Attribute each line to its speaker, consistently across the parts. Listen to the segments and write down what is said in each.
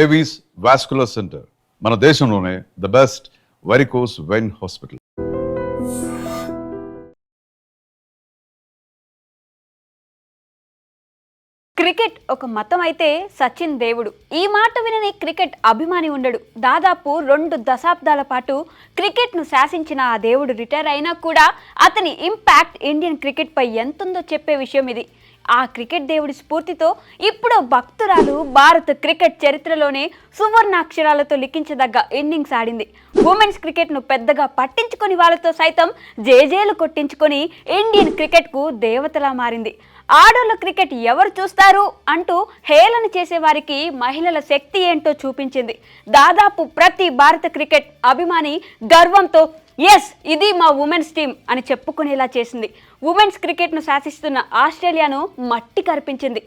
Speaker 1: Avis vascular centre మన దేశంలోనే the best varicose vein hospital.
Speaker 2: Cricket ఒక మతం అయితే సచిన్ దేవుడు. ఈ మాట వినని క్రికెట్ అభిమాని ఉండడు. దాదాపు 2 దశాబ్దాల పాటు క్రికెట్ను శాసించిన ఆ దేవుడు రిటైర్ అయినా కూడా అతని ఇంపాక్ట్ ఇండియన్ క్రికెట్పై ఎంతుందో చెప్పే విషయం ఇది. ఆ క్రికెట్ దేవుడి స్ఫూర్తితో ఇప్పుడు భక్తురాలు భారత క్రికెట్ చరిత్రలోనే సువర్ణాక్షరాలతో లిఖించదగ్గ ఇన్నింగ్స్ ఆడింది. ఉమెన్స్ క్రికెట్ను పెద్దగా పట్టించుకొని వాళ్ళతో సైతం జేజేలు కొట్టించుకొని ఇండియన్ క్రికెట్కు దేవతలా మారింది. ఆడోళ్ళ క్రికెట్ ఎవరు చూస్తారు అంటూ హేళన చేసేవారికి మహిళల శక్తి ఏంటో చూపించింది. దాదాపు ప్రతి భారత క్రికెట్ అభిమాని గర్వంతో ఎస్ ఇది మా ఉమెన్స్ టీం అని చెప్పుకునేలా చేసింది. ఉమెన్స్ క్రికెట్ను శాసిస్తున్న ఆస్ట్రేలియాను మట్టి కరిపించింది.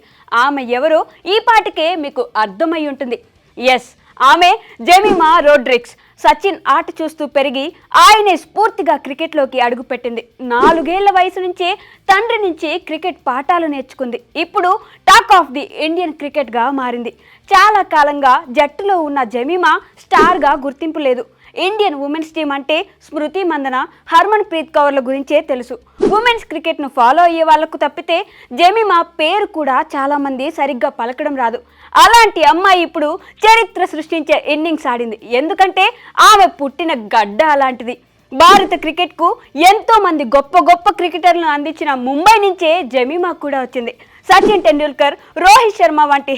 Speaker 2: ఆమె ఎవరో ఈ పాటికే మీకు అర్థమై ఉంటుంది. ఎస్, ఆమె జెమిమా రోడ్రిగ్స్. సచిన్ ఆట చూస్తూ పెరిగి ఆయనే స్ఫూర్తిగా క్రికెట్లోకి అడుగుపెట్టింది. 4 ఏళ్ల వయసు నుంచే తండ్రి నుంచి క్రికెట్ పాఠాలు నేర్చుకుంది. ఇప్పుడు టాక్ ఆఫ్ ది ఇండియన్ క్రికెట్గా మారింది. చాలా కాలంగా జట్టులో ఉన్న జెమిమా స్టార్గా గుర్తింపు లేదు. ఇండియన్ ఉమెన్స్ టీం అంటే స్మృతి మందన, హర్మన్ ప్రీత్ కౌర్ల గురించే తెలుసు. ఉమెన్స్ క్రికెట్ను ఫాలో అయ్యే వాళ్లకు తప్పితే జెమిమా పేరు కూడా చాలామంది సరిగ్గా పలకడం రాదు. అలాంటి అమ్మాయి ఇప్పుడు చరిత్ర సృష్టించే ఇన్నింగ్స్ ఆడింది. ఎందుకంటే ఆమె పుట్టిన గడ్డ అలాంటిది. భారత క్రికెట్కు ఎంతో మంది గొప్ప గొప్ప క్రికెటర్లను అందించిన ముంబై నుంచే జెమిమా కూడా వచ్చింది. సచిన్ టెండూల్కర్, రోహిత్ శర్మ వంటి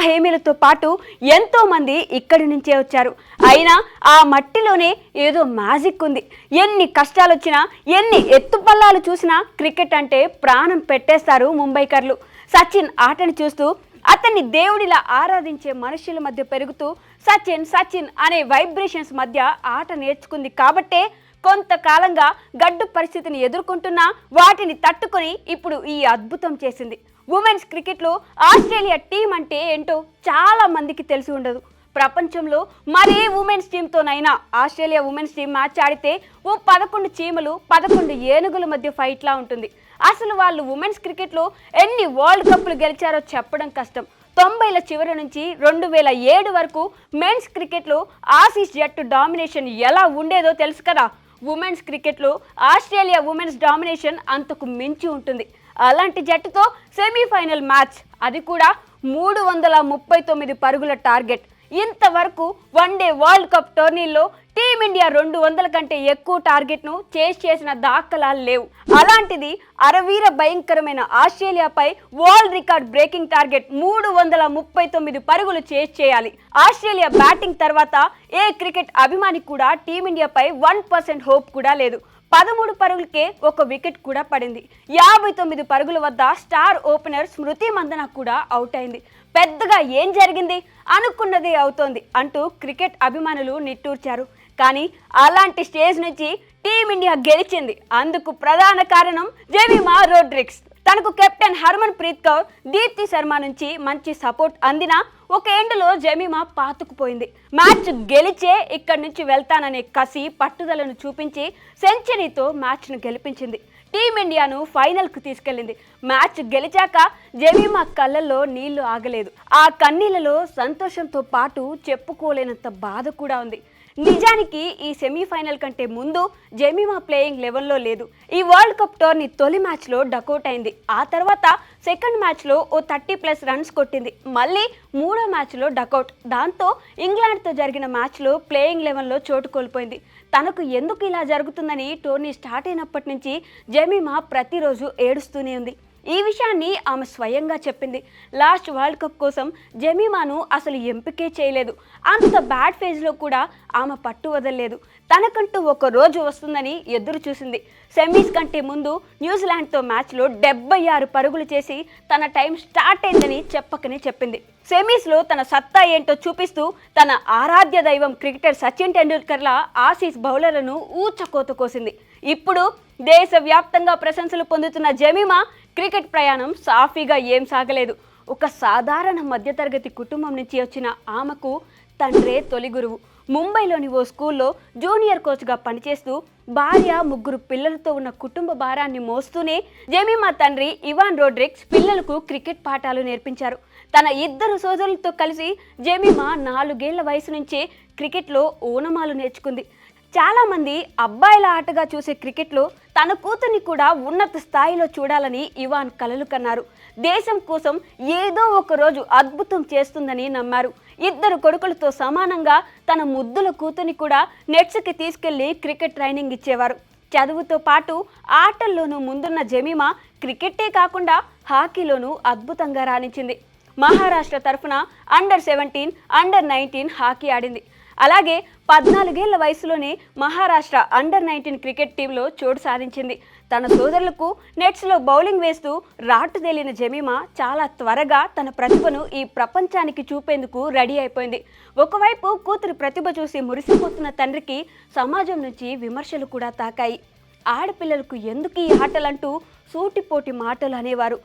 Speaker 2: హేమీలతో పాటు ఎంతో మంది ఇక్కడి నుంచే వచ్చారు. అయినా ఆ మట్టిలోనే ఏదో మ్యాజిక్ ఉంది. ఎన్ని కష్టాలు వచ్చినా, ఎన్ని ఎత్తుపల్లాలు చూసినా క్రికెట్ అంటే ప్రాణం పెట్టేస్తారు ముంబైకర్లు. సచిన్ ఆటను చూస్తూ అతన్ని దేవుడిలా ఆరాధించే మనుషుల మధ్య పెరుగుతూ సచిన్ సచిన్ అనే వైబ్రేషన్స్ మధ్య ఆట నేర్చుకుంది. కాబట్టే కొంతకాలంగా గడ్డు పరిస్థితిని ఎదుర్కొంటున్నా వాటిని తట్టుకొని ఇప్పుడు ఈ అద్భుతం చేసింది. ఉమెన్స్ క్రికెట్లో ఆస్ట్రేలియా టీం అంటే ఏంటో చాలా మందికి తెలిసి ఉండదు. ప్రపంచంలో మరే ఉమెన్స్ టీంతోనైనా ఆస్ట్రేలియా ఉమెన్స్ టీం మ్యాచ్ ఆడితే ఓ 11 చీమలు 11 ఏనుగుల మధ్య ఫైట్లా ఉంటుంది. అసలు వాళ్ళు ఉమెన్స్ క్రికెట్లో ఎన్ని వరల్డ్ కప్లు గెలిచారో చెప్పడం కష్టం. 90ల చివరి నుంచి 2007 వరకు మెన్స్ క్రికెట్లో ఆసీస్ జట్టు డామినేషన్ ఎలా ఉండేదో తెలుసు కదా. ఉమెన్స్ క్రికెట్లో ఆస్ట్రేలియా ఉమెన్స్ డామినేషన్ అంతకు మించి ఉంటుంది. అలాంటి జట్టుతో సెమీఫైనల్ మ్యాచ్, అది కూడా 339 పరుగుల టార్గెట్. ఇంతవరకు వన్డే వరల్డ్ కప్ టోర్నీల్లో టీమిండియా 200 కంటే ఎక్కువ టార్గెట్ను చేసిన దాఖలాలు లేవు. అలాంటిది అరవీర భయంకరమైన ఆస్ట్రేలియాపై వరల్డ్ రికార్డ్ బ్రేకింగ్ టార్గెట్ 339 పరుగులు చేయాలి. ఆస్ట్రేలియా బ్యాటింగ్ తర్వాత ఏ క్రికెట్ అభిమాని కూడా టీమిండియాపై 1% హోప్ కూడా లేదు. 13 పరుగులకే 1 వికెట్ కూడా పడింది. 59 పరుగుల వద్ద స్టార్ ఓపెనర్ స్మృతి మందన కూడా అవుట్ అయింది. పెద్దగా ఏం జరిగింది, అనుకున్నదే అవుతోంది అంటూ క్రికెట్ అభిమానులు నిట్టూర్చారు. కానీ అలాంటి స్టేజ్ నుంచి టీమిండియా గెలిచింది. అందుకు ప్రధాన కారణం జెమిమా రోడ్రిగ్స్. తనకు కెప్టెన్ హర్మన్ ప్రీత్ కౌర్, దీప్తి శర్మ నుంచి మంచి సపోర్ట్ అందినా ఒక ఎండ్లో జెమిమా పాతుకుపోయింది. మ్యాచ్ గెలిచే ఇక్కడి నుంచి వెళ్తాననే కసి పట్టుదలను చూపించి సెంచరీతో మ్యాచ్ను గెలిపించింది. టీమిండియాను ఫైనల్కు తీసుకెళ్లింది. మ్యాచ్ గెలిచాక జెమిమా కళ్ళల్లో నీళ్లు ఆగలేదు. ఆ కన్నీళ్లలో సంతోషంతో పాటు చెప్పుకోలేనంత బాధ కూడా ఉంది. నిజానికి ఈ సెమీఫైనల్ కంటే ముందు జెమిమా ప్లేయింగ్ లెవెల్లో లేదు. ఈ వరల్డ్ కప్ టోర్నీ తొలి మ్యాచ్లో డకౌట్ అయింది. ఆ తర్వాత సెకండ్ మ్యాచ్లో ఓ 30+ రన్స్ కొట్టింది. మళ్ళీ 3వ మ్యాచ్లో డకౌట్. దాంతో ఇంగ్లాండ్తో జరిగిన మ్యాచ్లో ప్లేయింగ్ లెవెన్లో చోటు కోల్పోయింది. తనకు ఎందుకు ఇలా జరుగుతుందని టోర్నీ స్టార్ట్ అయినప్పటి నుంచి జెమిమా ప్రతిరోజు ఏడుస్తూనే ఉంది. ఈ విషయాన్ని ఆమె స్వయంగా చెప్పింది. లాస్ట్ వరల్డ్ కప్ కోసం జెమిమాను అసలు ఎంపికే చేయలేదు. అంత బ్యాడ్ ఫేజ్లో కూడా ఆమె పట్టు వదలలేదు. తనకంటూ ఒక రోజు వస్తుందని ఎదురు చూసింది. సెమీస్ కంటే ముందు న్యూజిలాండ్తో మ్యాచ్లో 76 పరుగులు చేసి తన టైం స్టార్ట్ అయిందని చెప్పకనే చెప్పింది. సెమీస్లో తన సత్తా ఏంటో చూపిస్తూ తన ఆరాధ్య దైవం క్రికెటర్ సచిన్ టెండూల్కర్ల ఆసీస్ బౌలర్లను ఊచకోత కోసింది. ఇప్పుడు దేశవ్యాప్తంగా ప్రశంసలు పొందుతున్న జెమిమా క్రికెట్ ప్రయాణం సాఫీగా ఏం సాగలేదు. ఒక సాధారణ మధ్యతరగతి కుటుంబం నుంచి వచ్చిన ఆమెకు తండ్రే తొలి గురువు. ముంబైలోని ఓ స్కూల్లో జూనియర్ కోచ్గా పనిచేస్తూ భార్య, 3 పిల్లలతో ఉన్న కుటుంబ భారాన్ని మోస్తూనే జెమిమా తండ్రి ఇవాన్ రోడ్రిగ్స్ పిల్లలకు క్రికెట్ పాఠాలు నేర్పించారు. తన 2 సోదరులతో కలిసి జెమిమా 4 ఏళ్ల వయసు నుంచే క్రికెట్లో ఓనమాలు నేర్చుకుంది. చాలామంది అబ్బాయిల ఆటగా చూసే క్రికెట్లో తన కూతుర్ని కూడా ఉన్నత స్థాయిలో చూడాలని ఇవాన్ కలలు కన్నారు. దేశం కోసం ఏదో ఒక రోజు అద్భుతం చేస్తుందని నమ్మారు. 2 కొడుకులతో సమానంగా తన ముద్దుల కూతుర్ని కూడా నెట్స్కి తీసుకెళ్లి క్రికెట్ ట్రైనింగ్ ఇచ్చేవారు. చదువుతో పాటు ఆటల్లోనూ ముందున్న జెమిమా క్రికెట్టే కాకుండా హాకీలోనూ అద్భుతంగా రాణించింది. మహారాష్ట్ర తరఫున అండర్-17, అండర్-19 హాకీ ఆడింది. అలాగే 14 ఏళ్ల వయసులోనే మహారాష్ట్ర అండర్-19 క్రికెట్ టీంలో చోటు సాధించింది. తన సోదరులకు నెట్స్లో బౌలింగ్ వేస్తూ రాటుదేలిన జెమిమా చాలా త్వరగా తన ప్రతిభను ఈ ప్రపంచానికి చూపేందుకు రెడీ అయిపోయింది. ఒకవైపు కూతురి ప్రతిభ చూసి మురిసిపోతున్న తండ్రికి సమాజం నుంచి విమర్శలు కూడా తాకాయి. ఆడపిల్లలకు ఎందుకు ఈ ఆటలంటూ సూటిపోటి మాటలు అనేవారు.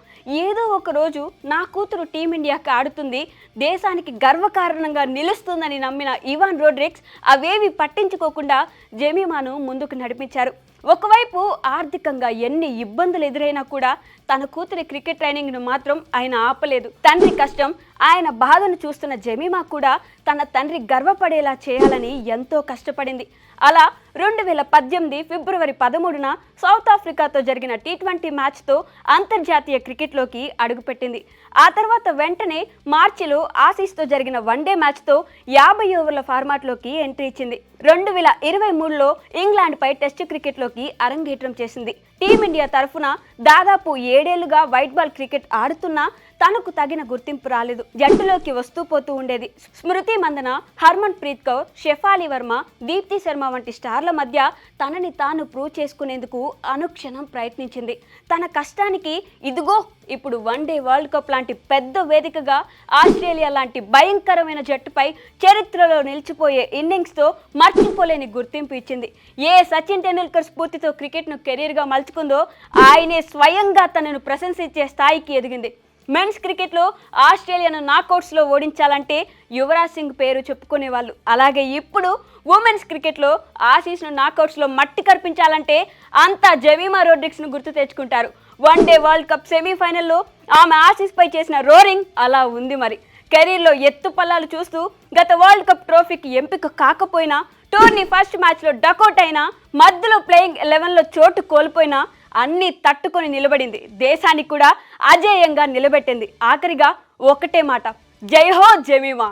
Speaker 2: ఏదో ఒక రోజు నా కూతురు టీమిండియాకి ఆడుతుంది, దేశానికి గర్వకారణంగా నిలుస్తుందని నమ్మిన ఇవాన్ రోడ్రిగ్స్ అవేవి పట్టించుకోకుండా జెమిమాను ముందుకు నడిపించారు. ఒకవైపు ఆర్థికంగా ఎన్ని ఇబ్బందులు ఎదురైనా కూడా తన కూతురి క్రికెట్ ట్రైనింగ్ను మాత్రం ఆయన ఆపలేదు. తండ్రి కష్టం, ఆయన బాధను చూస్తున్న జెమిమా కూడా తన తండ్రి గర్వపడేలా చేయాలని ఎంతో కష్టపడింది. అలా 2018 ఫిబ్రవరి 13న సౌత్ ఆఫ్రికాతో జరిగిన T20 మ్యాచ్తో అంతర్జాతీయ క్రికెట్లోకి అడుగుపెట్టింది. ఆ తర్వాత వెంటనే మార్చిలో ఆసీస్తో జరిగిన వన్డే మ్యాచ్తో 50 ఓవర్ల ఫార్మాట్లోకి ఎంట్రీ ఇచ్చింది. 2023లో ఇంగ్లాండ్పై టెస్టు క్రికెట్లోకి అరంగేట్రం చేసింది. టీమిండియా తరఫున దాదాపు 7 ఏళ్లుగా వైట్ బాల్ క్రికెట్ ఆడుతున్నా తనకు తగిన గుర్తింపు రాలేదు. జట్టులోకి వస్తూ పోతూ ఉండేది. స్మృతి మందన, హర్మన్ ప్రీత్ కౌర్, షెఫాలి వర్మ, దీప్తి శర్మ వంటి స్టార్ల మధ్య తనని తాను ప్రూవ్ చేసుకునేందుకు అనుక్షణం ప్రయత్నించింది. తన కష్టానికి ఇదిగో ఇప్పుడు వన్డే వరల్డ్ కప్ లాంటి పెద్ద వేదికగా ఆస్ట్రేలియా లాంటి భయంకరమైన జట్టుపై చరిత్రలో నిలిచిపోయే ఇన్నింగ్స్తో మర్చిపోలేని గుర్తింపు ఇచ్చింది. ఏ సచిన్ టెండూల్కర్ స్ఫూర్తితో క్రికెట్ను కెరీర్గా మలుచుకుందో ఆయనే స్వయంగా తనను ప్రశంసించే స్థాయికి ఎదిగింది. మెన్స్ క్రికెట్లో ఆస్ట్రేలియాను నాకౌట్స్లో ఓడించాలంటే యువరాజ్ సింగ్ పేరు చెప్పుకునేవాళ్ళు. అలాగే ఇప్పుడు ఉమెన్స్ క్రికెట్లో ఆసీస్ను నాకౌట్స్లో మట్టి కర్పించాలంటే అంతా జెమిమా రోడ్రిగ్స్ను గుర్తు తెచ్చుకుంటారు. వన్డే వరల్డ్ కప్ సెమీఫైనల్లో ఆమె ఆసీస్పై చేసిన రోరింగ్ అలా ఉంది. మరి కెరీర్లో ఎత్తుపల్లాలు చూస్తూ గత వరల్డ్ కప్ ట్రోఫీకి ఎంపిక కాకపోయినా, టోర్నీ ఫస్ట్ మ్యాచ్లో డకౌట్ అయినా, మధ్యలో ప్లేయింగ్ 11లో చోటు కోల్పోయినా అన్నీ తట్టుకొని నిలబడింది. దేశానికి కూడా అజేయంగా నిలబెట్టింది. ఆఖరిగా ఒకటే మాట, జై హో జెమిమా.